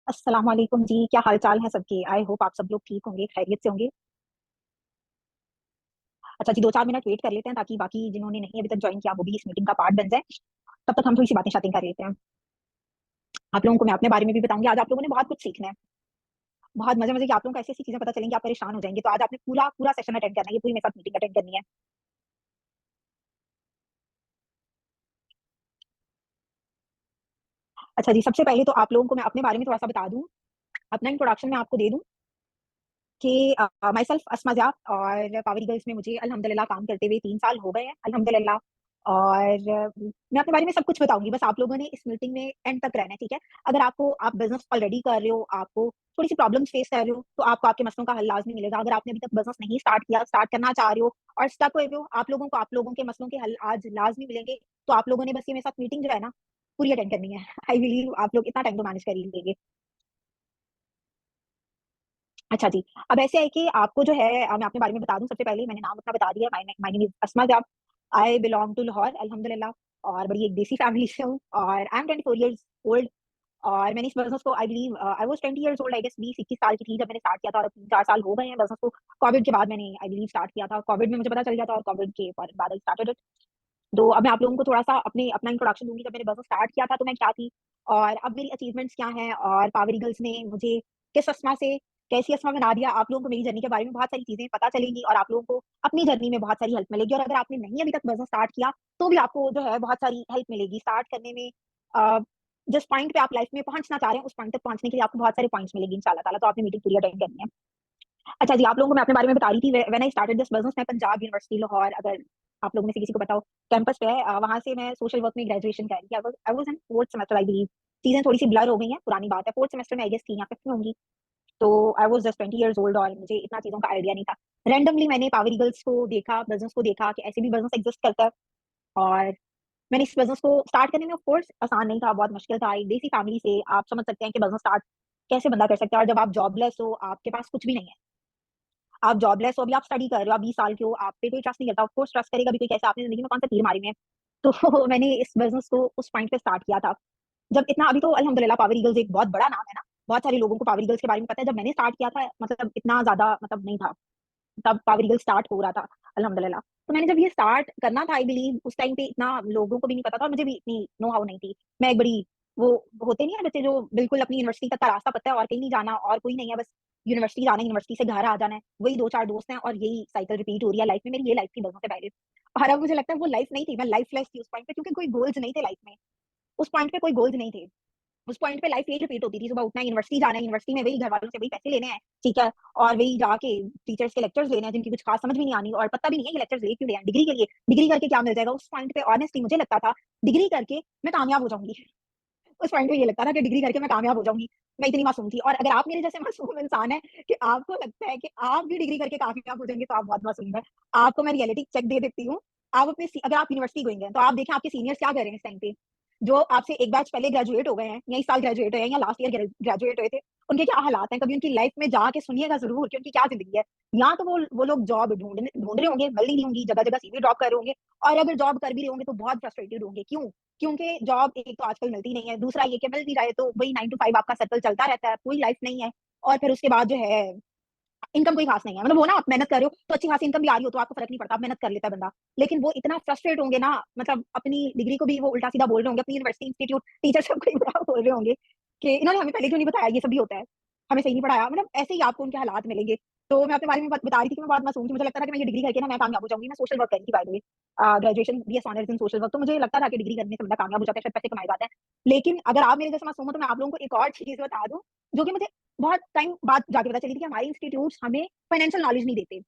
अस्सलाम वालेकुम जी। क्या हाल चाल है सबके? आई होप आप सब लोग ठीक होंगे, खैरियत से होंगे। अच्छा जी, 2-4 मिनट वेट कर लेते हैं ताकि बाकी जिन्होंने नहीं अभी तक ज्वाइन किया वो भी इस मीटिंग का पार्ट बन जाए। तब तक हम थोड़ी सी बातें शातें कर लेते हैं। आप लोगों को मैं अपने बारे में भी बताऊंगी। आज आप लोगों ने बहुत कुछ सीखना है, बहुत मजे मजे की। आप लोगों को ऐसी ऐसी चीजें पता चलेंगी, आप परेशान हो जाएंगे। तो आज आपने पूरा पूरा सेशन अटेंड करना है, ये पूरी मेरे साथ मीटिंग अटेंड करनी है। अच्छा जी, सबसे पहले तो आप लोगों को मैं अपने बारे में थोड़ा सा बता दूं, अपना इंट्रोडक्शन मैं आपको दे दूं कि माई सेल्फ अस्मा जाह, और पावर गर्ल्स में मुझे अल्हम्दुलिल्लाह काम करते हुए 3 साल हो गए हैं अल्हम्दुलिल्लाह। और मैं अपने बारे में सब कुछ बताऊंगी, बस आप लोगों ने इस मीटिंग में एंड तक रहना है, ठीक है। अगर आप बिजनेस ऑलरेडी कर रहे हो, आपको थोड़ी सी प्रॉब्लम्स फेस कर रहे हो, तो आपको आपके मसलों का हल लाजमी मिलेगा। अगर आपने अभी तक बिजनेस नहीं स्टार्ट किया, स्टार्ट करना चाह रहे हो और स्टक हुए हो, आप लोगों के मसलों के हल आज लाजमी मिलेंगे। तो आप लोगों ने बस ये मेरे साथ मीटिंग जो है ना, पूरी अटेंड करनी है। आई बिलीव आप लोग इतना टाइम तो मैनेज कर ही लेंगे। अच्छा जी, अब ऐसे है कि आपको जो है मैं अपने बारे में बता दूं। सबसे पहले मैंने नाम अपना बता दिया, माय नेम इज अस्मा जाब। आई बिलोंग टू लाहौर अल्हम्दुलिल्लाह, और बड़ी एक देसी फैमिली से हूँ, और आई एम 24 ईयर्स ओल्ड। और मैंने इस बिजनेस को I believe I was 20 years old, I guess 20-21 साल की थी जब मैंने स्टार्ट किया था, और 3-4 साल हो गए हैं बिजनेस को। कोविड के बाद मैंने आई बिलीव स्टार्ट किया था, कोविड में मुझे पता चल गया था, और कोविड के बाद आई स्टार्टेड इट। तो अब मैं आप लोगों को थोड़ा सा अपना इंट्रोडक्शन दूंगी। जब मैंने बिजनेस स्टार्ट किया था तो मैं क्या थी, और अब मेरी अचीवमेंट्स क्या हैं, और पावर ईगल्स ने मुझे किस अस्मा से कैसी अस्मा बना दिया। आप लोगों को मेरी जर्नी के बारे में बहुत सारी चीजें पता चलेंगी, और आप लोगों को अपनी जर्नी में बहुत सारी हेल्प मिलेगी। और अगर आपने नहीं अभी तक बिजनेस स्टार्ट किया, तो भी आपको जो है बहुत सारी हेल्प मिलेगी स्टार्ट करने में। अ, जिस पॉइंट पे आप लाइफ में पहुंचना चाह रहे हैं, उस पॉइंट तक पहुंचने के लिए आपको बहुत सारे पॉइंट्स मिलेंगे इंशाल्लाह ताला। तो आपने मीटिंग पूरी अटेंड करनी है। अच्छा जी, आप लोगों को मैं अपने बारे में बता रही थी। When I started this business, मैं पंजाब यूनिवर्सिटी लाहौर, अगर आप लोगों में से किसी को पता हो, कैंपस पे है, वहां से मैं सोशल वर्क में ग्रेजुएशन कर रही थी। I was in fourth semester I believe. चीजें थोड़ी सी ब्लर हो गई हैं, पुरानी बात है। फोर्थ सेमेस्टर में आई गेस थी, या फिफ्थ में होंगी। तो I was just 20 years old, और मुझे इतना चीजों का आइडिया नहीं था। रैंडमली मैंने पावर ईगल्स को देखा, बिजनेस को देखा कि ऐसे भी बिजनेस एग्जिस्ट करता है। और मैंने इस बिजनेस को स्टार्ट करने में ऑफ कोर्स आसान नहीं था, बहुत मुश्किल था। एक देसी फैमिली से आप समझ सकते हैं कि बिजनेस स्टार्ट कैसे बंदा कर सकता है। और जब आप जॉबलेस हो, आपके पास कुछ भी नहीं है, आप जॉबलेस हो, अभी आप स्टडी कर रहे हो, आप 20 साल के हो, आप पे कोई ट्रस्ट नहीं करता। ऑफ कोर्स ट्रस्ट करेगा भी कोई कैसे? आपने जिंदगी में कौन सा तीर मारे में है? तो मैंने इस बिजनेस को उस पॉइंट पे स्टार्ट किया था जब इतना, अभी तो अल्हम्दुलिल्लाह पावर ईगल्स एक बहुत बड़ा नाम है ना, बहुत सारे लोगों को पावर ईगल्स के बारे में पता है। जब मैंने स्टार्ट किया था, मतलब इतना ज्यादा मतलब नहीं था, तब पावर ईगल्स स्टार्ट हो रहा था अल्हम्दुलिल्लाह। तो मैंने जब ये स्टार्ट करना था, आई बिलीव उस टाइम पे इतना लोगों को भी नहीं पता था, और मुझे भी इतनी नो हाउ नहीं थी। मैं एक बड़ी, वो होते नहीं है बच्चे जो बिल्कुल अपनी यूनिवर्सिटी तक का रास्ता पता है और कहीं नहीं जाना और कोई नहीं है, बस यूनिवर्सिटी जाना है, यूनिवर्सिटी से घर आ जाना है, वही 2-4 दोस्त हैं, और यही साइकिल रिपीट हो रही है लाइफ में। मेरी ये लाइफ थी बसों से पहले। और अब मुझे लगता है वो लाइफ नहीं थी, मैं लाइफलेस थी उस पॉइंट पे, क्योंकि कोई गोल्स नहीं थे लाइफ में। उस पॉइंट पे कोई गोल्स नहीं थे। उस पॉइंट पे लाइफ यही रिपीट होती थी, सुबह उठना, यूनिवर्सिटी जाना है, यूनिवर्सिटी में वही घर वालों से वही पैसे लेने हैं, ठीक है, और वही जाके टीचर्स के लेक्चर्स लेने हैं जिनकी कुछ खास समझ भी नहीं आनी, और पता भी नहीं है ये लेक्चर्स ले क्यों रहे हैं, डिग्री के लिए। डिग्री करके क्या मिल जाएगा? उस पॉइंट पे ऑनेस्टली मुझे लगता था डिग्री करके मैं कामयाब हो जाऊंगी। उस पॉइंट पे ये लगता था कि डिग्री करके मैं कामयाब हो जाऊंगी। मैं इतनी मासूम थी। और अगर आप मेरे जैसे मासूम इंसान है कि आपको लगता है कि आप भी डिग्री करके कामयाब हो जाएंगे, तो आप बहुत मासूम है। आपको मैं रियलिटी चेक दे देती हूँ। आप अपने अगर आप यूनिवर्सिटी गोइंग हैं, तो आप देखें आपके सीनियर्स क्या कर रहे हैं इस टाइम पे, जो आपसे एक बैच पहले ग्रेजुएट हो गए हैं, या इस साल ग्रेजुएट हुए हैं, या लास्ट ईयर ग्रेजुएट हुए थे। उनके क्या हालात हैं, कभी उनकी लाइफ में जाके सुनिएगा जरूर कि उनकी क्या जिंदगी है। या तो वो लोग जॉब ढूंढ रहे होंगे, मिल नहीं रही होंगी, जगह जगह सीवी ड्रॉप कर रहे होंगे। और अगर जॉब कर भी रहे होंगे तो बहुत फ्रस्ट्रेटेड होंगे। क्यों? क्योंकि जॉब एक तो आजकल मिलती नहीं है, दूसरा ये कि मिल भी जाए तो वही 9 to 5 आपका सर्कल चलता रहता है, कोई लाइफ नहीं है। और फिर उसके बाद जो है इनकम कोई खास नहीं है। मतलब वो ना, आप मेहनत कर रहे हो तो अच्छी खासी इनकम भी आ रही हो तो आपको फर्क नहीं पड़ता, आप मेहनत कर लेता है बंदा। लेकिन वो इतना फ्रस्ट्रेट होंगे ना, मतलब अपनी डिग्री को भी वो उल्टा सीधा बोल रहे होंगे, अपनी यूनिवर्सिटी इंस्टीट्यूट टीचर सबको ही बुरा बोल रहे होंगे कि इन्होंने हमें पहले क्यों नहीं बताया, ये सब भी होता है, हमें सही नहीं पढ़ाया। मतलब ऐसे ही आपको उनके हालात मिलेंगे। तो मैं अपने बारे में बता रही थी कि मैं बहुत मासूम थी, मुझे लगता था कि मैं ये डिग्री करके ना मैं कामयाब हो जाऊंगी। मैं सोशल वर्क करी थी by the way, graduation BS honours in social work. तो मुझे लगता था कि डिग्री करने से बंदा कामयाब हो जाता है, शायद पैसे कमाए जाते हैं। लेकिन अगर आप मेरे जैसे मासूम हो, तो मैं आप लोगों को एक और चीज बता दूं, जो कि मुझे बहुत टाइम बाद जाके पता चली थी, कि हमारे इंस्टीट्यूट हमें फाइनेंशियल नॉलेज नहीं देते,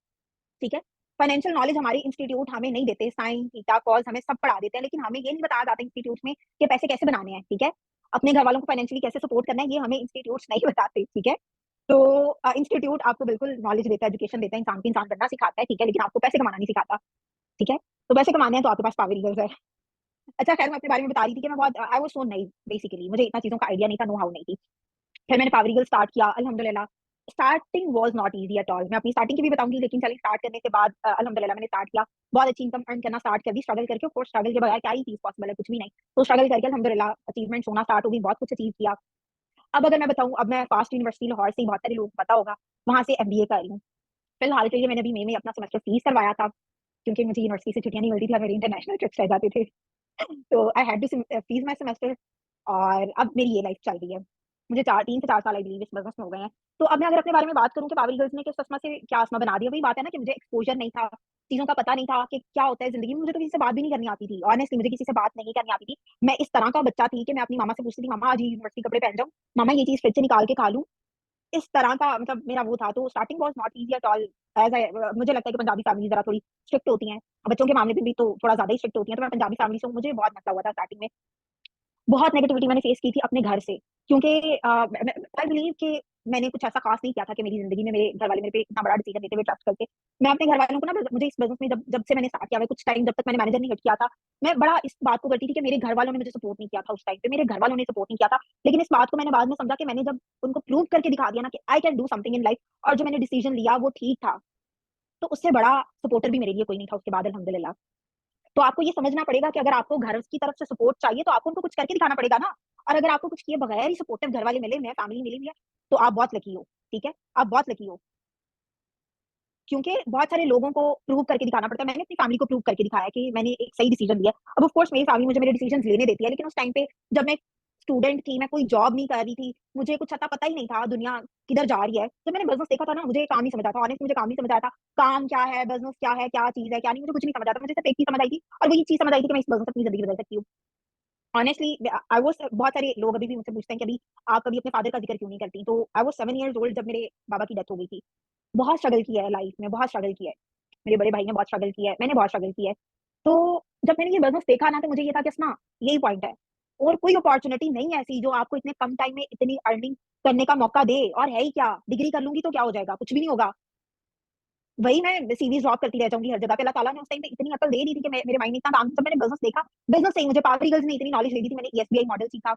ठीक है। फाइनेंशियल नॉलेज हमारे इंस्टीट्यूट हमें नहीं देते, साइन थीटा कॉस हमें सब पढ़ा देते हैं, लेकिन हमें ये नहीं बताया जाता इंस्टीट्यूट में कि पैसे कैसे बनाने हैं, ठीक है। अपने घर वालों को फाइनेंशियली कैसे सपोर्ट करना है, ये हमें इंस्टीट्यूट नहीं बताते, ठीक है। तो इंस्टीट्यूट आपको बिल्कुल नॉलेज देता है, एजुकेशन देता है, इंसान को इंसान बनना सिखाता है, ठीक है, लेकिन आपको पैसे कमाना नहीं सिखाता, ठीक है। तो पैसे कमाने हैं तो आपके पास पावर रीजर्व है। अच्छा, खैर मैं अपने बारे में बता रही थी कि मैं बहुत आई वाज सो नई, बेसिकली मुझे इतना चीजों का आइडिया नहीं था, नो हाउ नहीं थी। फिर मैंने पावर ईगल स्टार्ट किया अल्हम्दुलिल्लाह। Starting was not easy at all. मैं अपनी स्टार्टिंग की भी बताऊंगी, लेकिन चलिए स्टार्ट करने के बाद अल्हम्दुलिल्लाह मैंने स्टार्ट किया, बहुत अच्छी इनकम अर्न करना स्टार्ट कर दी, स्ट्रगल करके। ऑफ कोर्स स्ट्रगल के बगैर क्या ही चीज पॉसिबल है, कुछ भी नहीं। तो स्ट्रगल करके अल्हम्दुलिल्लाह अचीवमेंट्स होना स्टार्ट हो गई, बहुत कुछ अचीव किया। अब अगर मैं बताऊँ, अब मैं फास्ट यूनिवर्सिटी लाहौर से ही, बहुत सारे लोगों को पता होगा, वहाँ से एमबीए कर रही हूँ। फिलहाल के लिए मैंने अभी मई में अपना सेमेस्टर फीस करवाया था, क्योंकि मुझे यूनिवर्सिटी से छुट्टियाँ नहीं मिलती थी और मेरे इंटरनेशनल ट्रिप्स रह जाते थे। तो I had to fees my semester, और अब मेरी ये लाइफ चल रही है। मुझे 3 से 4 साल आई बिलीव इस बिज़नेस में हो गए हैं। तो अब मैं अगर अपने बारे में बात करूँ कि पावरी गर्ल्स ने किस असमा से क्या असमा बना दिया, वही बात है ना कि मुझे एक्सपोज़र नहीं था, चीज़ों का पता नहीं था कि क्या होता है ज़िंदगी में। मुझे तो किसी से बात भी नहीं करनी आती थी। ऑनेस्टली मुझे किसी से बात नहीं करनी आती थी। मैं इस तरह का बच्चा थी कि मैं अपनी मामा से पूछती थी, "मामा आज ये यूनिवर्सिटी कपड़े पहन जाऊँ? मामा ये चीज़ फ्रिज से निकाल के खा लूँ?" इस तरह का मतलब मेरा वो था। तो starting was not easy at all. मुझे लगता है कि पंजाबी फैमिली ज़रा थोड़ी स्ट्रिक्ट होती हैं। बच्चों के मामले में भी तो थोड़ा ज़्यादा ही स्ट्रिक्ट होती हैं। तो मैं पंजाबी फैमिली से हूँ, मुझे बहुत मसला हुआ था स्टार्टिंग में। बहुत नेगेटिविटी मैंने फेस की थी अपने घर से, क्योंकि आई बिलीव कि मैंने कुछ ऐसा खास नहीं किया था कि मेरी ज़िंदगी में मेरे घर वाले मेरे पे इतना बड़ा डिसीजन लेते हुए ट्रस्ट करके। मैं अपने घर वालों को ना, मुझे इस बिज़नेस में जब जब से मैंने स्टार्ट किया है, कुछ टाइम जब तक मैंने मैनेजर नहीं हिट किया था, मैं बड़ा इस बात को करती थी कि मेरे घर वालों ने मुझे सपोर्ट नहीं किया था उस टाइम पे, मेरे घर वालों ने सपोर्ट नहीं किया था। लेकिन इस बात को मैंने बाद में समझा कि मैंने जब उनको प्रूव करके दिखा दिया ना कि I can do something in life, और जो मैंने डिसीजन लिया वो ठीक था, तो उससे बड़ा सपोर्टर भी मेरे लिए कोई नहीं था उसके बाद, अल्हम्दुलिल्लाह। तो आपको ये समझना पड़ेगा कि अगर आपको घर की तरफ से सपोर्ट चाहिए, तो आपको उनको कुछ करके दिखाना पड़ेगा ना। और अगर आपको कुछ किए बगैर ही सपोर्टिव घर वाले मिले हुए हैं, फैमिली मिली हुई है, तो आप बहुत लकी हो, ठीक है? आप बहुत लकी हो। क्योंकि बहुत सारे लोगों को प्रूव करके दिखाना पड़ता है। मैंने अपनी फैमिली को प्रूव करके दिखाया कि मैंने एक सही डिसीजन लिया। अब ऑफ कोर्स मेरी फैमिली मुझे मेरे डिसीजंस लेने देती है, लेकिन उस टाइम पे जब मैं स्टूडेंट थी, मैं कोई जॉब नहीं कर रही थी, मुझे कुछ अता पता ही नहीं था दुनिया किधर जा रही है। जब मैंने बिज़नेस देखा था ना, मुझे काम नहीं समझ आता, ऑनेस्टली मुझे काम नहीं समझ आया था। काम क्या है, बिज़नेस क्या है, क्या चीज़ है, क्या नहीं, मुझे कुछ नहीं समझ आता। मुझे सिर्फ एक चीज़ समझ आई थी, और वो ये चीज़ समझ आई थी कि मैं इस बिज़नेस से अपनी ज़िंदगी बदल सकती हूँ। ऑनेस्टली आई वाज़ बहुत सारे लोग अभी भी मुझसे पूछते हैं कि अभी आप कभी अपने फादर का ज़िक्र क्यों नहीं करती? तो आई वाज़ 7 इयर्स ओल्ड जब मेरे बाबा की डेथ हो गई थी। बहुत स्ट्रगल किया है लाइफ में, बहुत स्ट्रगल किया है। मेरे बड़े भाई ने बहुत स्ट्रगल किया है, मैंने बहुत स्ट्रगल किया है। तो जब मैंने ये बिज़नेस देखा ना, तो मुझे ये था कि ना यही पॉइंट है, और कोई अपॉर्च्युनिटी नहीं है ऐसी जो आपको इतने कम टाइम में इतनी अर्निंग करने का मौका दे। और है ही क्या, डिग्री कर लूँगी तो क्या हो जाएगा? कुछ भी नहीं होगा। वही मैं सीवीज़ ड्रॉप करती रह जाऊँगी हर जगह पे। अल्लाह ताला ने उस टाइम पे इतनी अकल दे दी थी कि मेरे माइंड में इतना काम, जब मैंने बिज़नेस देखा, बिज़नेस से ही मुझे पावरी गर्ल्स ने इतनी नॉलेज दे दी थी। मैंने एसबीआई मॉडल सीखा,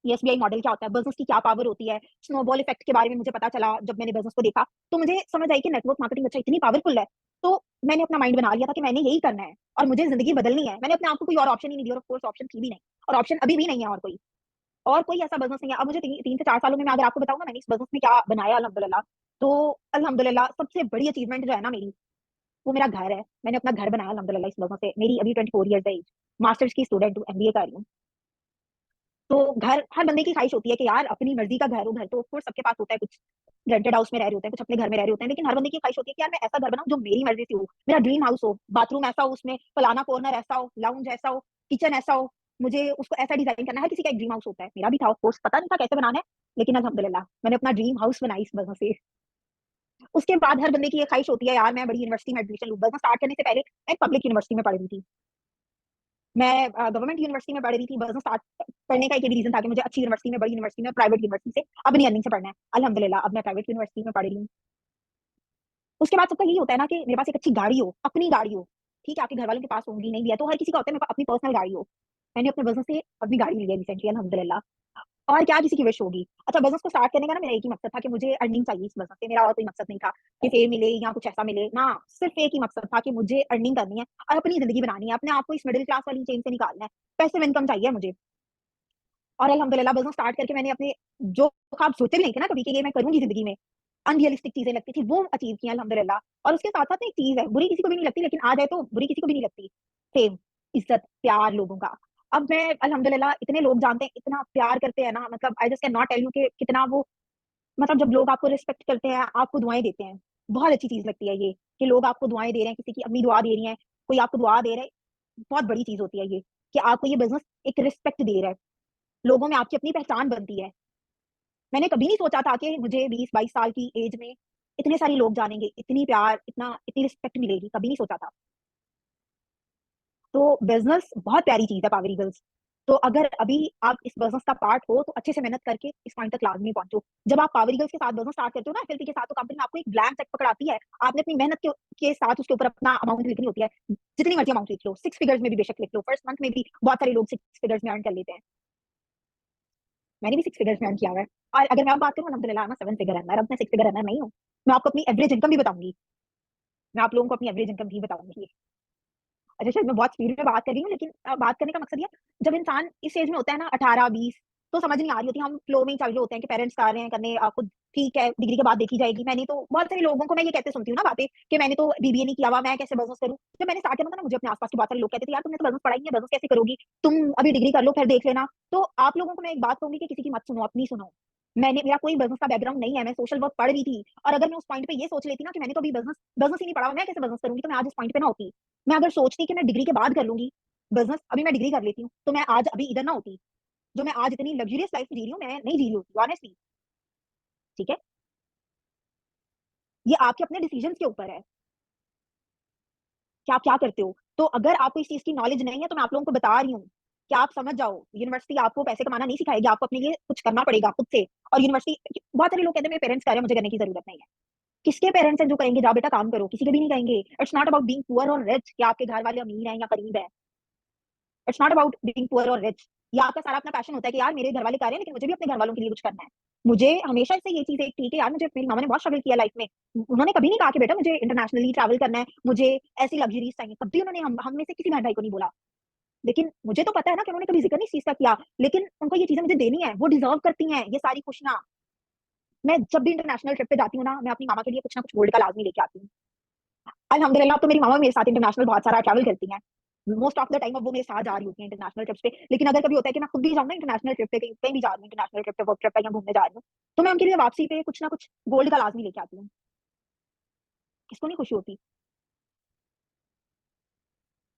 एसबीआई मॉडल क्या होता है, बिज़नेस की क्या पावर होती है, स्नोबॉल इफेक्ट के बारे में मुझे पता चला जब मैंने बिज़नेस को देखा। तो मुझे समझ आई कि नेटवर्क मार्केटिंग अच्छा इतनी पावरफुल है। तो मैंने अपना माइंड बना लिया था कि मैंने यही करना है और मुझे ज़िंदगी बदलनी है। मैंने अपने आप को कोई और ऑप्शन ही नहीं दिया, और ऑफ कोर्स ऑप्शन थी भी नहीं, और ऑप्शन अभी भी नहीं है, और कोई ऐसा बिज़नेस नहीं है। अब मुझे 3 से 4 सालों में मैं अगर आपको बताऊँ ना मैंने इस बिज़नेस में क्या बनाया अल्हम्दुलिल्लाह, तो अल्हम्दुलिल्लाह सबसे बड़ी अचीवमेंट जो है ना मेरी, वो मेरा घर है। मैंने अपना घर बनाया अल्हम्दुलिल्लाह इस बिज़नेस से। मेरी अभी 24 इयर्स है एज, मास्टर्स की स्टूडेंट हूँ, एमबीए कर रही हूँ। तो घर हर बंदे की ख्वाहिश होती है कि यार अपनी मर्ज़ी का घर हो। घर तो ऑफ कोर्स सबके पास होता है, कुछ रेंटेड हाउस में रह रहे होते हैं, कुछ अपने घर में रह रहे होते हैं, लेकिन हर बंदे की ख्वाहिश होती है कि यार मैं ऐसा घर बनाऊँ जो मेरी मर्ज़ी से हो। मेरा ड्रीम हाउस हो, बाथरूम ऐसा हो, उसमें फलाना कॉर्नर ऐसा हो, लाउंज ऐसा हो, किचन ऐसा हो, मुझे उसको ऐसा डिज़ाइन करना है। हर किसी का एक ड्रीम हाउस होता है, मेरा भी था ऑफ कोर्स, पता नहीं था कैसे बनाना है, लेकिन अल्हम्दुलिल्लाह मैंने अपना ड्रीम हाउस बनाई इस वजह से। उसके बाद हर बंदे की ये ख्वाहिश होती है यार मैं बड़ी यूनिवर्सिटी में एडमिशन लूँ। बिज़नेस स्टार्ट करने से पहले मैं पब्लिक यूनिवर्सिटी में पढ़ रही थी। मैं गवर्नमेंट यूनिवर्सिटी में पढ़ रही थी। बिज़नेस स्टार्ट करने का एक ये भी रीज़न था कि मुझे अच्छी यूनिवर्सिटी में, बड़ी यूनिवर्सिटी में, प्राइवेट यूनिवर्सिटी से अपनी अर्निंग से पढ़ना है। अल्हम्दुलिल्लाह अब मैं प्राइवेट यूनिवर्सिटी में पढ़ रही हूँ। उसके बाद सबका यही होता है ना कि मेरे पास एक अच्छी गाड़ी हो, अपनी गाड़ी हो। ठीक है, आपके घर वालों के पास होंगी, नहीं भी है, तो हर किसी का होता है मेरे पास अपनी पर्सनल गाड़ी हो। मैंने अपने बिज़नेस से अपनी गाड़ी ली है रिसेंटली अल्हम्दुलिल्लाह। और क्या किसी की विश होगी। अच्छा, बिज़नेस को स्टार्ट करने का ना मेरा एक ही मकसद था कि मुझे अर्निंग चाहिए इस बिज़नेस से। मेरा और कोई मकसद नहीं था कि फेम मिले या कुछ ऐसा मिले। ना, सिर्फ़ एक ही मकसद था कि मुझे अर्निंग करनी है और अपनी ज़िंदगी बनानी है। अपने आप को इस मिडल क्लास वाली चेन से निकालना है। पैसिव इनकम चाहिए मुझे। और अल्हम्दुलिल्लाह बिज़नेस स्टार्ट करके मैंने अपने जो ख्वाब सोचे भी नहीं थे ना कभी कि ये मैं करूँगी ज़िंदगी में, अनरियलिस्टिक चीज़ें लगती थी, वो अचीव की अल्हम्दुलिल्लाह। और उसके साथ-साथ ना एक चीज़ है, बुरी किसी को भी नहीं लगती, लेकिन आ जाए तो बुरी किसी को भी नहीं लगती। फेम, इज़्ज़त, प्यार लोगों का। अब मैं अल्हम्दुलिल्लाह इतने लोग जानते हैं, इतना प्यार करते हैं ना, मतलब I just can not tell you कि कितना वो, मतलब जब लोग आपको रिस्पेक्ट करते हैं, आपको दुआएँ देते हैं, बहुत अच्छी चीज़ लगती है ये, कि लोग आपको दुआएँ दे रहे हैं, किसी की अम्मी दुआ दे रही हैं, कोई आपको दुआ दे रहा है, बहुत बड़ी चीज़ होती है ये, कि आपको ये बिज़नेस एक रिस्पेक्ट दे रहा है। लोगों में आपकी अपनी पहचान बनती है। मैंने कभी नहीं सोचा था कि मुझे 20-22 साल की एज में इतने सारे लोग जानेंगे, इतनी प्यार, इतनी रिस्पेक्ट मिलेगी, कभी नहीं सोचा था। तो बिज़नेस बहुत प्यारी चीज़ है पावरी गर्ल्स। तो अगर अभी आप इस बिज़नेस का पार्ट हो, तो अच्छे से मेहनत करके इस पॉइंट तक लाज़मी पहुँचो। जब आप पावरी गर्ल्स के साथ बिज़नेस स्टार्ट करते हो ना, एफएलपी के साथ, तो कंपनी आपको एक ब्लैंक चेक पकड़ाती है। आपने अपनी मेहनत के साथ उसके ऊपर अपना अमाउंट लिखनी होती है। जितनी मर्ज़ी अमाउंट लिख लो, 6 फिगर्स में भी बेशक लिख लो। फर्स्ट मंथ में भी बहुत सारे लोग 6 फिगर्स में अर्न कर लेते हैं। मैंने भी 6 फिगर्स में अर्न किया हुआ है। और अगर मैं अब बात करूँ, अल्हम्दुलिल्लाह I am a 7 figure earner. अब मैं 6 फिगर अर्नर नहीं हूँ। मैं आपको अपनी एवरेज इनकम भी बताऊँगी। मैं आप लोगों को अपनी एवरेज इनकम भी बताऊँगी। अच्छा, शायद मैं बहुत स्पीड में बात कर रही हूँ, लेकिन बात करने का मकसद ये है, जब इंसान इस एज में होता है ना, 18, 20, तो समझ नहीं आ रही होती, हम फ्लो में ही चल रहे होते हैं कि पेरेंट्स कर रहे हैं करने, खुद ठीक है, डिग्री के बाद देखी जाएगी। मैंने तो बहुत सारे लोगों को मैं ये कहते सुनती हूँ ना बातें कि मैंने तो बीबीए नहीं किया हुआ, मैं कैसे बिज़नेस करूँ? जब मैंने स्टार्ट किया था ना, मुझे अपने आस-पास के बहुत सारे लोग कहते थे, "यार तुमने तो बिज़नेस पढ़ा ही नहीं है, बिज़नेस कैसे करोगी? तुम अभी डिग्री कर लो, फिर देख लेना।" तो आप लोगों को मैं एक बात कहूँगी कि किसी की मत सुनो, अपनी सुनो। मेरा कोई बिज़नेस का बैकग्राउंड नहीं है, मैं सोशल वर्क पढ़ रही थी, और अगर मैं उस पॉइंट पे ये सोच लेती ना कि मैंने तो अभी बिज़नेस बिज़नेस ही नहीं पढ़ा हुआ, मैं कैसे बिज़नेस करूँगी? तो मैं आज इस पॉइंट पे ना होती। मैं अगर सोचती कि मैं डिग्री के बाद कर लूँगी बिज़नेस, अभी मैं डिग्री कर लेती हूँ, तो मैं आज अभी इधर ना होती। जो मैं आज इतनी लग्ज़रियस लाइफ़ जी रही हूँ, मैं नहीं जी रही होती ऑनेस्टली, ठीक है? ये आपके अपने डिसीज़न्स के ऊपर है, कि आप क्या करते हो। तो अगर आपको इस चीज़ की नॉलेज नहीं है, तो मैं आप लोगों को बता रही हूँ, कि आप समझ जाओ, यूनिवर्सिटी आपको पैसे कमाना नहीं सिखाएगी, आपको अपने लिए कुछ करना पड़ेगा खुद से। और यूनिवर्सिटी, बहुत सारे लोग कहते हैं मेरे पेरेंट्स कर रहे हैं, मुझे करने की ज़रूरत नहीं है। किसके पेरेंट्स हैं जो कहेंगे जाओ बेटा काम करो? किसी के भी नहीं कहेंगे। It's not about being poor और रिच, कि आपके घर वाले अमीर हैं या गरीब हैं। It's not about being poor और रिच। ये आपका सारा अपना पैशन होता है कि यार मेरे घर वाले कर रहे हैं, लेकिन मुझे भी अपने घर वालों के लिए कुछ करना है। मुझे हमेशा से ये चीज़ एक थी कि यार मुझे, मेरी मामा ने बहुत स्ट्रगल किया लाइफ में। उन्होंने कभी नहीं कहा कि बेटा मुझे इंटरनेशनली ट्रैवल करना है, मुझे ऐसी लग्ज़रीज़ चाहिए। कभी उन्होंने हम में से किसी बहन-भाई को नहीं बोला। लेकिन मुझे तो पता है ना कि उन्होंने कभी ज़िक्र नहीं इस चीज़ का किया, लेकिन उनको ये चीज़ें मुझे देनी है, वो डिज़र्व करती हैं ये सारी खुशियाँ। मैं जब भी इंटरनेशनल ट्रिप पे जाती हूँ ना, मैं अपनी मामा के लिए कुछ ना कुछ गोल्ड का लाज़मी लेके आती हूँ। अल्हम्दुलिल्लाह, अब तो मेरी मामा मेरे साथ इंटरनेशनल बहुत सारा ट्रैवल करती हैं। मोस्ट ऑफ द टाइम अब वो मेरे साथ जा रही होती हैं इंटरनेशनल ट्रिप्स पे। लेकिन अगर कभी होता है कि मैं खुद भी जाऊँ ना इंटरनेशनल ट्रिप पे, कहीं कहीं भी जा रही हूँ, इंटरनेशनल ट्रिप पे, वर्क ट्रिप पे या घूमने जा रही हूँ, तो मैं उनके लिए वापसी पे कुछ ना कुछ गोल्ड का लाज़मी लेके आती हूँ। किसको नहीं खुशी होती?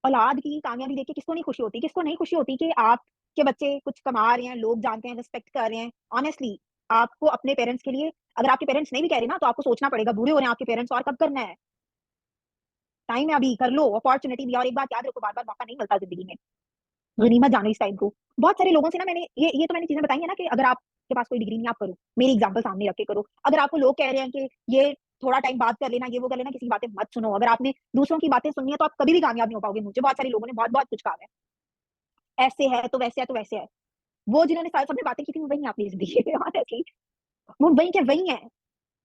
औलाद की कामयाबी देख के किसको नहीं खुशी होती? किसको नहीं खुशी होती कि आपके बच्चे कुछ कमा रहे हैं, लोग जानते हैं, रिस्पेक्ट कर रहे हैं। ऑनेस्टली, आपको अपने पेरेंट्स के लिए, अगर आपके पेरेंट्स नहीं भी कह रहे ना, तो आपको सोचना पड़ेगा, बूढ़े हो रहे हैं आपके पेरेंट्स, और कब करना है? टाइम है अभी, कर लो, अपॉर्च्युनिटी भी। और एक बात याद रखो, बार-बार मौका नहीं मिलता ज़िंदगी में। गनीमत जानो इस टाइम को। बहुत सारे लोगों से ना मैंने ये तो मैंने चीज़ें बताई है ना कि अगर आपके पास कोई डिग्री नहीं है, आप करो। मेरी एग्ज़ाम्पल सामने रख के करो। अगर आपको लोग कह रहे हैं कि ये थोड़ा टाइम बाद कर लेना, ये वो कर लेना, किसी की बातें मत सुनो। अगर आपने दूसरों की बातें सुननी है, तो आप कभी भी कामयाब नहीं हो पाओगे। मुझे बहुत सारे लोगों ने बहुत-बहुत कुछ कहा है। ऐसे है, तो वैसे है, तो वैसे है। वो जिन्होंने सारी सबने बातें की थी, वो वही हैं अपनी ज़िंदगी में ऑनेस्टली। वो वही के वही हैं।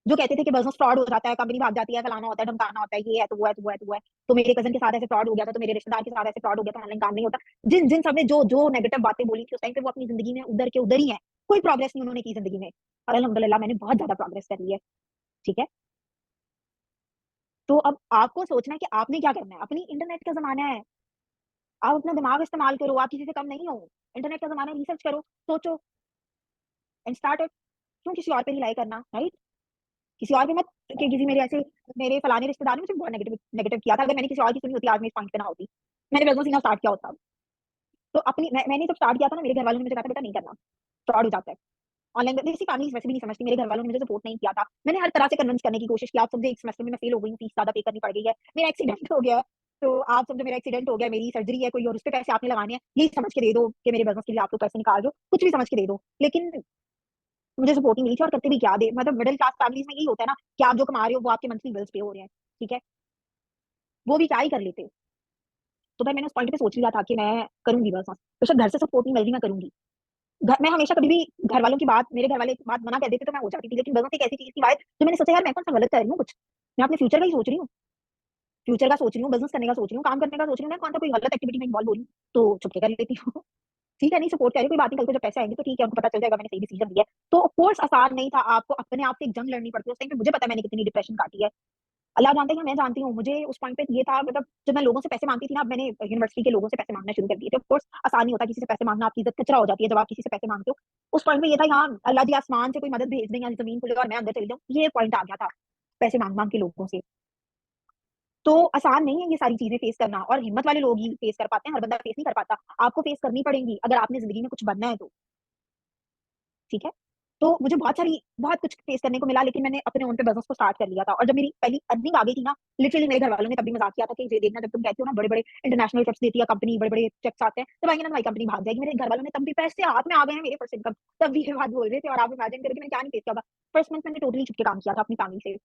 जो कहते थे कि बिज़नेस फ्रॉड हो जाता है, कंपनी भाग जाती है, फलाना होता है, ढमकाना होता है, ये है, तो वो है, तो वो है, तो वो है। तो मेरे कज़िन के साथ ऐसे फ्रॉड हो गया था, तो मेरे रिश्तेदार के साथ ऐसे फ्रॉड हो गया था, ऑनलाइन काम नहीं होता। जिन जिन सब ने जो नेगेटिव बातें बोली थी उस टाइम पे, वो अपनी ज़िंदगी में उधर के उधर ही हैं। कोई प्रोग्रेस नहीं उन्होंने की ज़िंदगी में। और अल्हम्दुलिल्लाह मैंने बहुत ज़्यादा प्रोग्रेस कर ली है, ठीक है? तो अब आपको सोचना है कि आपने क्या करना है। अपनी इंटरनेट का ज़माना है, आप अपना दिमाग इस्तेमाल करो, आप किसी से कम नहीं हो। इंटरनेट का ज़माना है, रिसर्च करो, सोचो एंड स्टार्ट इट। क्यों किसी और पे रिलाई करना, राइट? किसी और पे मत, कि किसी मेरे ऐसे, मेरे फलाने रिश्तेदार ने मुझे बहुत नेगेटिव नेगेटिव किया था। अगर मैंने किसी और की सुनी होती, आज मैं इस पॉइंट पे ना होती। मैंने बिज़नेस ही ना स्टार्ट किया होता। तो अपनी मैंने जब स्टार्ट किया था ना, मेरे घरवालों ने मुझे कहा था बेटा नहीं करना, फ्रॉड हो जाता है। ऑनलाइन मेरी फैमिली वैसे भी नहीं समझती, मेरे घरवालों ने मुझे सपोर्ट नहीं किया था। मैंने हर तरह से कन्विंस करने की कोशिश की, आप समझे एक सेमेस्टर में मैं फेल हो गई हूँ, फीस ज़्यादा पे करनी पड़ गई है, मेरा एक्सीडेंट हो गया है, तो आप समझो मेरा एक्सीडेंट हो गया, मेरी सर्जरी है कोई, और उस पे पैसे आपने लगाने हैं, यही समझ के दे दो कि मेरे बिज़नेस के लिए आप लोग पैसे निकाल रहे हो, कुछ भी समझ के दे दो। लेकिन मुझे सपोर्ट नहीं मिली थी, और करते भी क्या दे, मतलब मिडल क्लास फैमिलीज़ में यही होता है ना कि आप जो कमा रहे हो वो आपके मंथली बिल्स पे हो रहे हैं, ठीक है? वो भी क्या ही कर लेते। तो भाई मैंने उस पॉइंट पे सोच लिया था कि मैं करूँगी बिज़नेस, बेशक घर से सपोर्ट नहीं मिल रही, मैं करूँगी। मैं हमेशा कभी भी घरवालों की बात, मेरे घरवाले बात मना कर देते तो मैं हो जाती थी, लेकिन बिज़नेस एक ऐसी चीज़ थी भाई, जो मैंने सोचा यार मैं कौन-सा गलत कर रही हूँ कुछ। मैं अपने फ्यूचर का ही सोच रही हूँ, फ्यूचर का सोच रही हूँ, बिज़नेस करने का सोच रही हूँ, काम करने का सोच रही हूँ, मैं कौन-सा कोई गलत एक्टिविटी में इन्वॉल्व हो रही हूँ, तो चुपके कर लेती हूँ। ठीक है, नहीं सपोर्ट कर रही, कोई बात नहीं, कल को जब पैसे आएँगे तो ठीक है, उनको पता चल जाएगा मैंने सही डिसीज़न लिया है। तो ऑफ कोर्स आसान नहीं था, आपको अपने आप से एक जंग लड़नी पड़ती है, उस टाइम पे मुझे पता है मैंने कितनी डिप्रेशन काटी है। अल्लाह जानता है या मैं जानती हूँ, मुझे उस पॉइंट पे ये था, मतलब जब मैं लोगों से पैसे माँगती थी ना, अब मैंने यूनिवर्सिटी के लोगों से पैसे माँगना शुरू कर दिए थे। ऑफ कोर्स आसान नहीं होता किसी से पैसे माँगना, आपकी इज़्ज़त कचरा हो जाती है जब आप किसी से पैसे माँगते हो। उस पॉइंट में ये था, यहाँ अल्लाह जी आसमान से कोई मदद भेज दें या ज़मीन खुले और मैं अंदर चली जाऊँ, ये पॉइंट आ गया था, पैसे माँग-माँग के लोगों से। तो आसान नहीं है ये सारी चीज़ें फेस करना, और हिम्मत वाले लोग ही फेस कर पाते हैं, हर बंदा फेस नहीं कर पाता। आपको फेस करनी पड़ेंगी अगर आपने ज़िंदगी में कुछ बनना है तो, ठीक है? तो मुझे बहुत कुछ फेस करने को मिला, लेकिन मैंने अपने ओन पे बिज़नेस को स्टार्ट कर लिया था, और जब मेरी पहली अर्निंग आ गई थी ना, लिटरली मेरे घरवालों ने तब भी मज़ाक किया था कि ये देखना, जब तुम कहती हो ना बड़े-बड़े इंटरनेशनल ट्रिप्स देती है कंपनी, बड़े-बड़े चेक्स आते हैं, तब आएँगे ना तुम्हारी कंपनी भाग जाएगी। मेरे घरवालों ने तब भी, पैसे हाथ में आ गए हैं मेरे फर्स्ट इनकम, तब भी ये बात बोल रहे थे, और आप इमेजिन करिए कि मैंने क्या नहीं फेस किया होगा। फर्स्ट मंथ मैंने टोटली छुप के काम किया था अपनी फैमिली से।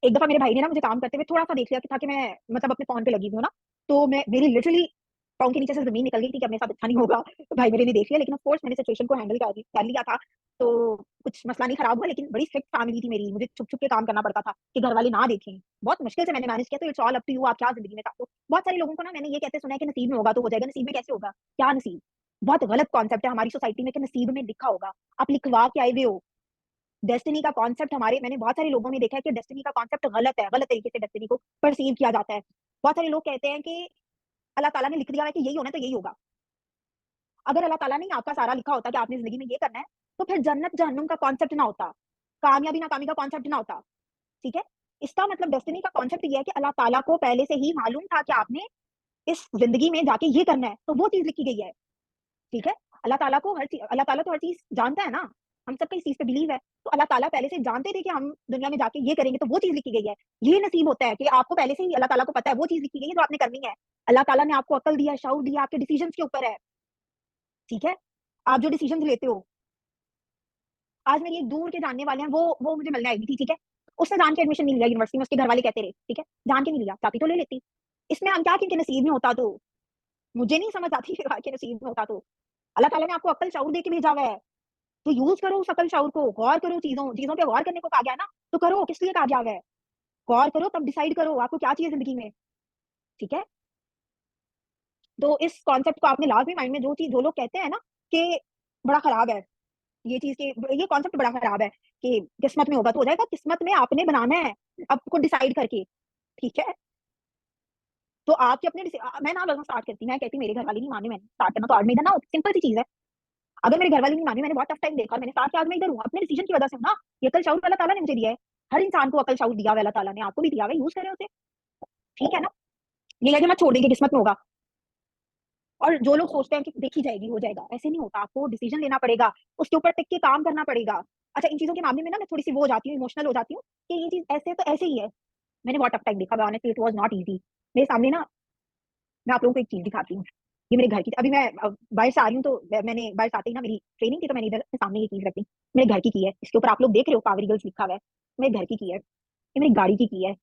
एक दफ़ा मेरे भाई ने ना मुझे काम करते हुए थोड़ा-सा देख लिया कि था कि मैं मतलब अपने फ़ोन पे लगी हुई हूँ ना, तो मैं मेरी लिटरली पाँव के नीचे से ज़मीन निकल गई थी कि अब मेरे साथ अच्छा नहीं होगा। तो भाई मेरे ने देख लिया, लेकिन ऑफ कोर्स मैंने सिचुएशन को हैंडल कर लिया था। तो कुछ मसला नहीं खराब हुआ, लेकिन बड़ी स्ट्रिक्ट फैमिली थी मेरी, मुझे छुप-छुप के काम करना पड़ता था कि घर वाले ना देखें। बहुत मुश्किल से मैंने मैनेज किया, तो it's all up to you, आप क्या ज़िंदगी में चाहते हो। बहुत सारे लोगों को ना मैंने ये कहते सुना है कि नसीब में होगा तो हो जाएगा, नसीब में कैसे होगा? क्या नसीब? बहुत गलत कॉन्सेप्ट है हमारी सोसाइटी में कि नसीब में लिखा होगा, आप लिखवा के आए हुए हो। डेस्टिनी का कॉन्सेप्ट मैंने बहुत सारे लोगों में देखा है कि डेस्टिनी का कॉन्सेप्ट गलत है, गलत तरीके से डेस्टिनी को परसीव किया जाता है। बहुत सारे लोग कहते हैं कि अल्लाह ताला ने लिख दिया है कि यही होना है तो यही होगा। अगर अल्लाह ताला ने आपका सारा लिखा होता कि आपने जिंदगी में ये करना है, तो फिर जन्नत जहन्नुम का कॉन्सेप्ट ना होता, कामयाबी नाकामी का कॉन्सेप्ट ना होता। ठीक है, इसका मतलब डेस्टिनी का कॉन्सेप्ट ये है कि अल्लाह ताला को पहले से ही मालूम था कि आपने इस जिंदगी में जाके ये करना है, तो वो चीज लिखी गई है। ठीक है, अल्लाह ताला तो हर चीज जानता है ना, हम सबका इस चीज पे बिलीव है। तो अल्लाह ताला पहले से जानते थे कि हम दुनिया में जाके ये करेंगे, तो वो चीज लिखी गई है। ये नसीब होता है कि आपको पहले से ही अल्लाह ताला को पता है वो चीज लिखी गई है जो आपने करनी है। अल्लाह ताला ने आपको अकल दिया, शऊर दिया, आपके डिसीजन के ऊपर है। ठीक है, आप जो डिसीजन लेते हो। आज मेरी एक दूर के जानने वाले हैं, वो मुझे मिलने आई थी। ठीक है, उसने जान के एडमिशन नहीं लिया यूनिवर्सिटी में, उसके घर वाले कहते रहे। ठीक है, जान के नहीं लिया, चाहती तो ले लेती। इसमें हम क्या, किनके नसीब में होता तो, मुझे नहीं समझ आती के नसीब में होता तो। अल्लाह ताला ने आपको अक्ल शऊर दे के भेजा हुआ है, तो यूज करो उस अकल शऊर को, गौर करो, चीजों चीजों पे गौर करने को कहा गया है ना, तो करो। किस लिए कहा गया है? गौर करो, तब डिसाइड करो आपको क्या चाहिए जिंदगी में। ठीक है, तो इस कॉन्सेप्ट को आपने लाजमी माइंड में, जो लोग कहते हैं ना कि बड़ा खराब है ये चीज के, ये कॉन्सेप्ट बड़ा खराब है कि किस्मत में होगा तो हो जाएगा। किस्मत में आपने बनाना है आपको डिसाइड करके। ठीक है, तो आपके अपने मैं ना लगना स्टार्ट करती, मैं कहती मेरे घर वाले नहीं माने, मैंने स्टार्ट करना तो आज में इधर ना, सिंपल सी चीज है। अगर मेरे घर वाले नहीं माने, मैंने बहुत टफ टाइम देखा, मैंने स्टार्ट किया, आज मैं इधर हूँ अपने डिसीजन की वजह से हूँ ना। ये अकल शऊर अल्लाह ताला ने मुझे दिया है। हर इंसान को अकल शऊर दिया हुआ अल्लाह ताला ने, आपको भी दिया हुआ है, यूज करें उसे। ठीक है ना, ये है कि मत छोड़ देंगे, किस्मत में होगा। और जो लोग सोचते हैं कि देखी जाएगी हो जाएगा, ऐसे नहीं होता, आपको डिसीजन लेना पड़ेगा, उसके ऊपर टिक के काम करना पड़ेगा। अच्छा, इन चीजों के मामले में ना मैं थोड़ी सी वो हो जाती हूँ, इमोशनल हो जाती हूँ कि ये चीज ऐसे है तो ऐसे ही है। मैंने बहुत टफ टाइम देखा, honestly it was not easy. मेरे सामने ना, मैं आप लोगों को एक चीज दिखाती हूँ। ये मेरे घर की, अभी मैं बाहर से आ रही हूँ, तो मैंने बाहर से आते ही ना मेरी ट्रेनिंग थी, तो मैंने इधर अपने सामने ये चीज रखी। मेरे घर की है, इसके ऊपर आप लोग देख रहे हो पावरी गर्ल्स लिखा हुआ है, मेरे घर की है। ये मेरी गाड़ी की है,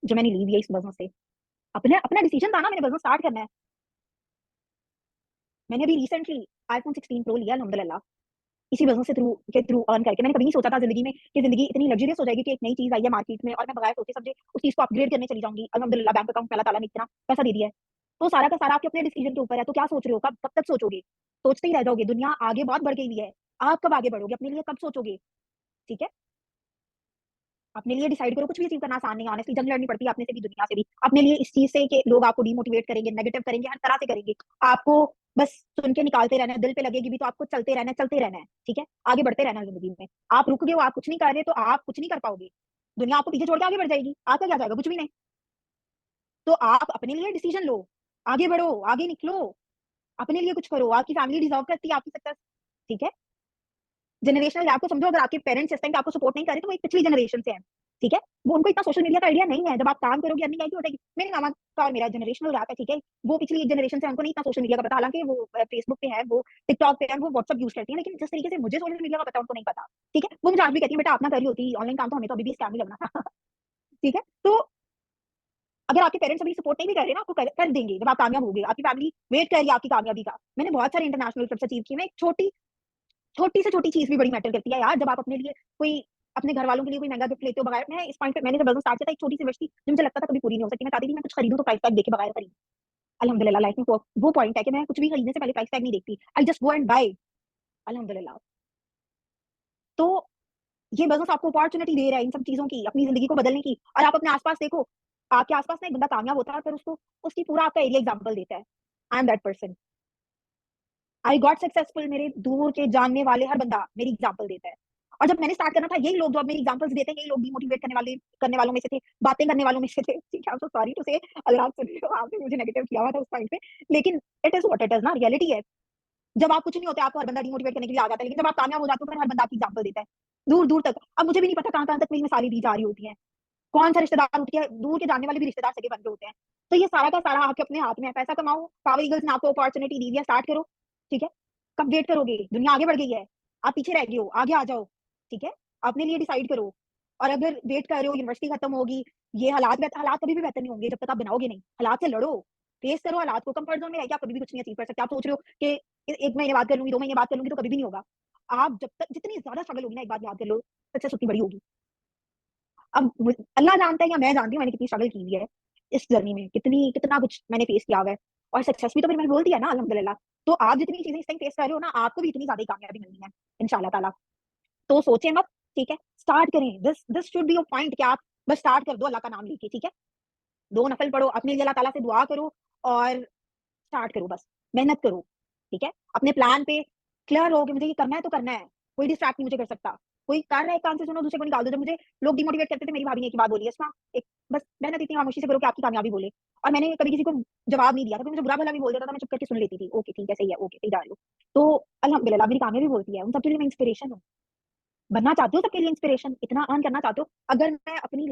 जो मैंने ली हुई है इस बिजनेस से। अपने अपना डिसीजन था ना, मैंने बिजनेस स्टार्ट करना है। मैंने अभी रिसेंटली आईफोन 16 प्रो लिया अल्हम्दुलिल्लाह, इसी बिजनेस से थ्रू अर्न करके। मैंने कभी नहीं सोचा था जिंदगी में कि जिंदगी इतनी लग्जरियस हो जाएगी कि एक नई चीज आई है मार्केट में और मैं बगैर सोचे समझे उस चीज को अपग्रेड करने चली जाऊंगी। अल्हम्दुलिल्लाह बैंक अकाउंट में अल्लाह ताला ने इतना पैसा दे दिया है। तो सारा का सारा आपके अपने डिसीजन के ऊपर है। तो क्या सोच रहे हो, कब तक सोचोगे? सोचते ही रह जाओगे, दुनिया आगे बहुत बढ़ गई हुई है। आप कब आगे बढ़ोगे, अपने लिए कब सोचोगे? ठीक है, अपने लिए डिसाइड करो। कुछ भी अचीव करना आसान नहीं है, ऑनेस्टली जंग लड़नी पड़ती है अपने से भी, दुनिया से भी, अपने लिए। इस चीज से कि लोग आपको डिमोटिवेट करेंगे, नेगेटिव करेंगे, हर तरह से करेंगे। आपको बस सुन के निकालते रहना है, दिल पे लगेगी भी तो आपको चलते रहना है, चलते रहना है। ठीक है, आगे बढ़ते रहना है जिंदगी में। आप रुक गए हो, आप कुछ नहीं कर रहे, तो आप कुछ नहीं कर पाओगे। दुनिया आपको पीछे छोड़ के आगे बढ़ जाएगी, आपका क्या जाएगा? कुछ भी नहीं। तो आप अपने लिए डिसीजन लो, आगे बढ़ो, आगे निकलो, अपने लिए कुछ करो। आपकी फैमिली डिजर्व करती है आपकी सक्सेस। ठीक है, जनरेशनल गैप को समझो। अगर आपके पेरेंट्स इस टाइम पे आपको सपोर्ट नहीं कर रहे, तो वो एक पिछली जनरेशन से है। ठीक है, वो उनको इतना सोशल मीडिया का आइडिया नहीं है। जब आप काम करोगे, अर्निंग आएगी, उठेगी। मेरे मामा का और मेरा जनरेशनल गैप है। ठीक है, वो पिछली एक जनरेशन से, उनको नहीं इतना सोशल मीडिया का पता। हालांकि वो फेसबुक पे है, वो टिकटॉक पे है, वो व्हाट्सएप यूज करती है, लेकिन जिस तरीके से मुझे सोशल मीडिया का पता, उनको नहीं पता। ठीक है, वो मुझे आज भी कहती है, बेटा आप ना कर रही होती ऑनलाइन काम, तो हमें तो अभी भी स्कैम ही लगना था। ठीक है, तो अगर आपके पेरेंट्स अभी सपोर्ट नहीं भी कर रहे ना, आपको कर देंगे जब आप कामयाब होगे। आपकी फैमिली वेट कर रही है आपकी कामयाबी का। मैंने बहुत सारे इंटरनेशनल ट्रिप्स अचीव किए। मैं एक छोटी छोटी से छोटी चीज भी बड़ी मैटर करती है यार। जब आप अपने लिए कोई, अपने घर वालों के लिए कोई महंगा गिफ्ट लेते हो बगैर, मैं इस पॉइंट पे, मैंने जब बिजनेस स्टार्ट किया था, एक छोटी सी विश थी जो मुझे लगता था कभी पूरी नहीं हो सकती। मैं चाहती थी मैं कुछ खरीदूं तो प्राइस टैग देखे बगैर खरीदूं। अल्हम्दुलिल्लाह लाइफ में वो पॉइंट है कि मैं कुछ भी खरीदने से पहले प्राइस टैग नहीं देखती, I just go and buy. अल्हम्दुलिल्लाह। तो ये बिजनेस आपको अपॉर्चुनिटी दे रहा है इन सब चीजों की, अपनी जिंदगी को बदलने की। और आप अपने आसपास देखो, आपके आसपास ना एक बंदा कामयाब होता है, फिर उसको, उसकी पूरा आपका एरिया एग्जाम्पल देता है, I am that person, I got successful. मेरे दूर के जानने वाले हर बंदा मेरी एग्जाम्पल देता है। और जब मैंने स्टार्ट करना था, यही लोग जो अब मेरी एग्जाम्पल्स देते हैं, यही लोग डिमोटिवेट करने वालों में से थे, बातें करने वालों में से थे। ठीक है, सॉरी टू से, अगर आप सुन रहे हो, आपने मुझे नेगेटिव किया हुआ था उस पॉइंट पे, लेकिन it is what it is ना, रियलिटी है। जब आप कुछ नहीं होते, आपको हर बंदा डिमोटिवेट करने के लिए आ जाता है, लेकिन जब आप कामयाब हो जाते हो, फिर हर बंदा आपकी एग्जाम्पल देता है, दूर दूर तक। अब मुझे भी नहीं पता कहाँ कहाँ तक मेरी मिसालें दी जा रही होती हैं, कौन सा रिश्तेदार उठ के, दूर के जानने वाले भी रिश्तेदार सगे बन के होते हैं। तो ये सारा का सारा आपके अपने हाथ में है। पैसा कमाओ, पावर ईगल्स ने आपको अपॉर्चुनिटी दी है, स्टार्ट करो। ठीक है, कब वेट करोगे? दुनिया आगे बढ़ गई है, आप पीछे रह गए हो, आगे आ जाओ। ठीक है, अपने लिए डिसाइड करो। और अगर वेट कर रहे हो, यूनिवर्सिटी खत्म होगी, ये हालात कभी भी बेहतर नहीं होंगे जब तक आप बनाओगे नहीं। हालात से लड़ो, फेस करो हालात को। कंफर्ट जोन में रह के आप कभी भी कुछ नहीं अचीव कर सकते। आप सोच रहे हो कि एक महीने बाद कर लूंगी, 2 महीने बाद कर लूंगी, तो कभी भी नहीं होगा। आप जब तक, जितनी ज्यादा स्ट्रगल होगी ना, एक बात याद कर लो, सक्सेस उतनी बड़ी होगी। अब अल्लाह जानता है या मैं जानती हूँ मैंने कितनी स्ट्रगल की हुई है इस जर्नी में, कितना कुछ मैंने फेस किया हुआ है। और सक्सेस भी तो फिर मैंने बोल दिया ना अल्हम्दुलिल्लाह। तो आप जितनी चीज़ें इस टाइम फेस कर रहे हो ना, आपको भी इतनी ज़्यादा ही कामयाबी मिलनी है इंशाअल्लाह ताला। तो सोचे मत, ठीक है? स्टार्ट करें। This this should be your point कि आप बस स्टार्ट कर दो अल्लाह का नाम लेके, ठीक है? 2 नफ़ल पढ़ो, अपने लिए अल्लाह ताला से दुआ करो और स्टार्ट करो बस, मेहनत करो, ठीक है? अपने प्लान पे क्लियर हो कि मुझे ये करना है तो करना है, कोई डिस्ट्रैक्ट नहीं मुझे कर सकता। कोई कर रहा है एक कान से सुनो, दूसरे को निकाल दो। जब मुझे लोग डिमोटिवेट करते थे, मेरी भाभी ने एक ही बात बोली है, "अस्मा, एक बस मेहनत इतनी खामोशी से करो कि आपकी कामयाबी बोले।" और मैंने कभी किसी को जवाब नहीं दिया था, कोई मुझे बुरा-भला भी बोल देता था, मैं चुप करके सुन लेती थी, ओके ठीक है, सही है, ओके, सही जा रही हो। तो अल्हम्दुलिल्लाह मेरी कामयाबी बोलती है, उन सबके लिए मैं इंस्पिरेशन हूँ। बनना चाहती हूँ सबके लिए इंस्पिरेशन, इतना अर्न करना चाहती हूँ। अगर मैं अपनी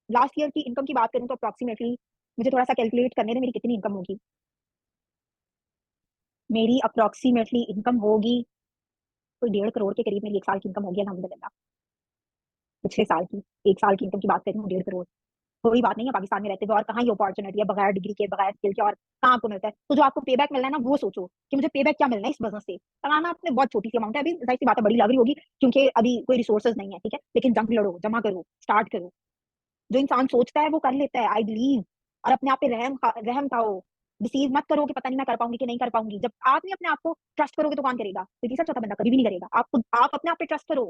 लास्ट ईयर की इनकम की बात करूँ तो अप्रॉक्सिमेटली मुझे थोड़ा-सा कैलकुलेट करने दें मेरी कितनी इनकम होगी। मेरी अप्रॉक्सिमेटली इनकम होगी कोई 1.5 करोड़ के करीब मेरी 1 साल की इनकम होगी अल्हम्दुलिल्लाह। पिछले साल की, 1 साल की इनकम की बात कर रही हूँ 1.5 करोड़। कोई बात नहीं है पाकिस्तान में रहते हुए और कहाँ ये अपॉर्च्युनिटी है बगैर डिग्री के, बगैर स्किल के और कहाँ आपको मिलता है। तो जो आपको पे बैक मिलना है ना वो सोचो कि मुझे पे बैक क्या मिलना है इस बिज़नेस से। कमाना आपने बहुत छोटी-सी अमाउंट है अभी ज़ाहिर-सी बात है बड़ी लग रही होगी क्योंकि अभी कोई रिसोर्सेज़ नहीं है, ठीक है? लेकिन जंग लड़ो, जमा करो, स्टार्ट करो। जो इंसान सोचता है वो कर लेता है, आई बिलीव। और अपने आप पे रहम खाओ। डिसीव मत करो कि पता नहीं मैं कर पाऊँगी कि नहीं कर पाऊँगी। जब आप नहीं अपने आप को ट्रस्ट करोगे तो कौन करेगा? कोई तीसरा चौथा बंदा कभी भी नहीं करेगा। आप अपने आप पे ट्रस्ट करो,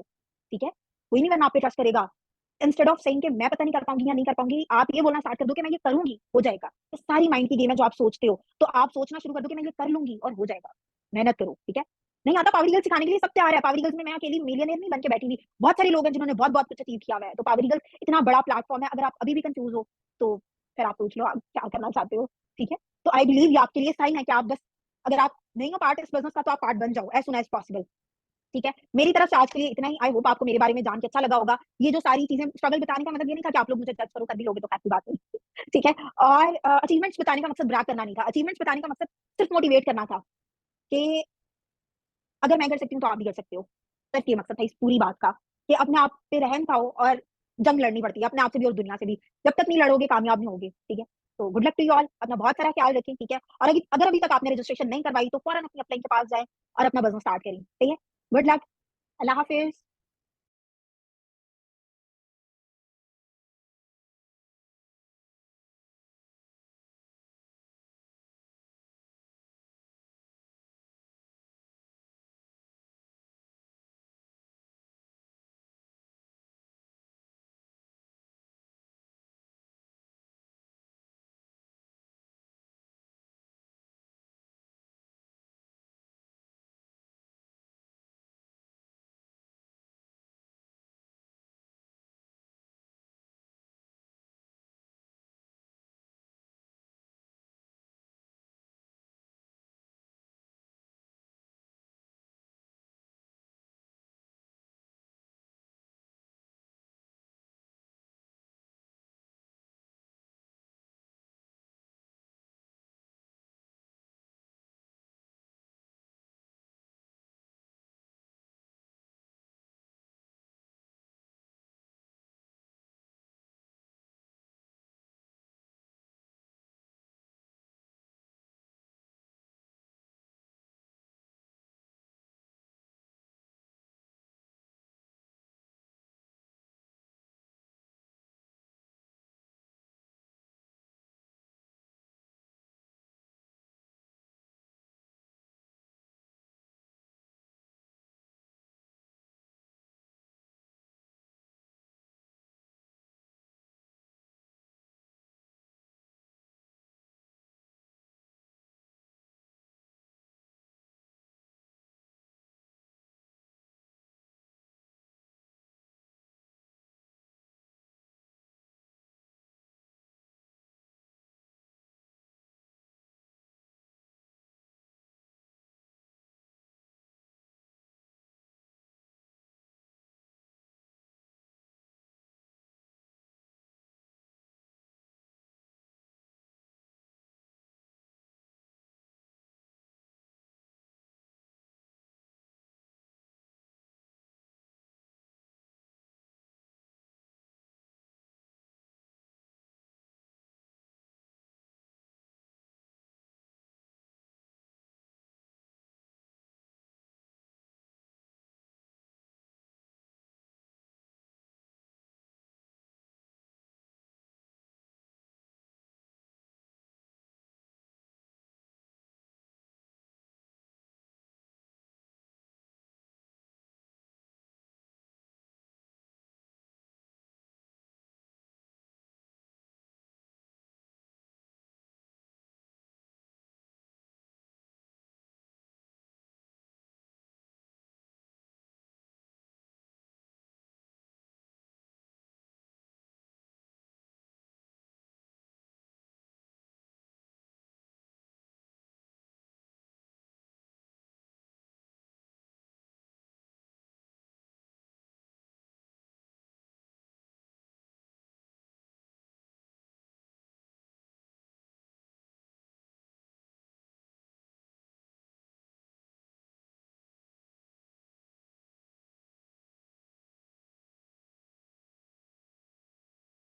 ठीक है? कोई नहीं वरना आप पे ट्रस्ट करेगा। इंस्टेड ऑफ सेइंग कि मैं पता नहीं कर पाऊँगी या नहीं कर पाऊँगी, आप ये बोलना स्टार्ट कर दो कि मैं ये करूँगी, हो जाएगा। ये सारी माइंड की गेम है जो आप सोचते हो। तो आप सोचना शुरू कर दो कि मैं ये कर लूँगी और हो जाएगा। मेहनत करो, ठीक है? नहीं आता पावरी गर्ल्स सिखाने के लिए सब तैयार है। पावरी गर्ल्स में मैं अकेली मिलियनेयर नहीं बन के बैठी हुई। बहुत सारे लोग हैं जिन्होंने बहुत-बहुत कुछ अचीव किया हुआ है। तो पावरी गर्ल्स इतना बड़ा प्लेटफ़ॉर्म है, अगर आप अभी भी कन्फ्यूज़ हो, तो फिर आप पूछ लो आप क्या करना चाहते हो, ठीक है? तो आई बिलीव ये आपके लिए साइन है कि आप बस अगर आप नहीं हो पार्ट इस बिज़नेस का तो आप पार्ट बन जाओ एज़ सून एज़ पॉसिबल, ठीक है? मेरी तरफ से आज के लिए इतना ही। आई होप आपको मेरे बारे में जान के अच्छा लगा होगा। ये जो सारी चीज़ें स्ट्रगल बताने का मतलब ये नहीं था कि आप लोग मुझे जज करो, कर भी लोगे तो खैर की बात नहीं, ठीक है? और अचीवमेंट्स बताने का मकसद ब्रैग करना नहीं था। अचीवमेंट्स बताने का मकसद सिर्फ़ मोटिवेट करना था कि अगर मैं कर सकती हूँ तो आप भी कर सकते हो। सिर्फ़ ये मकसद था इस पूरी बात का कि अपने आप पे रहम खाओ और जंग लड़नी पड़ती है, अपने आप से भी और दुनिया से भी। जब तक नहीं लड़ोगे कामयाब नहीं होगे, ठीक है? तो good luck to you all. अपना बहुत सारा ख्याल रखें, ठीक है? और अगर अभी तक आपने रजिस्ट्रेशन नहीं करवाई तो फ़ौरन अपनी अपलाइन के पास जाएँ और अपना बिज़नेस स्टार्ट करें, ठीक है? Good luck. अल्लाह हाफ़िज़।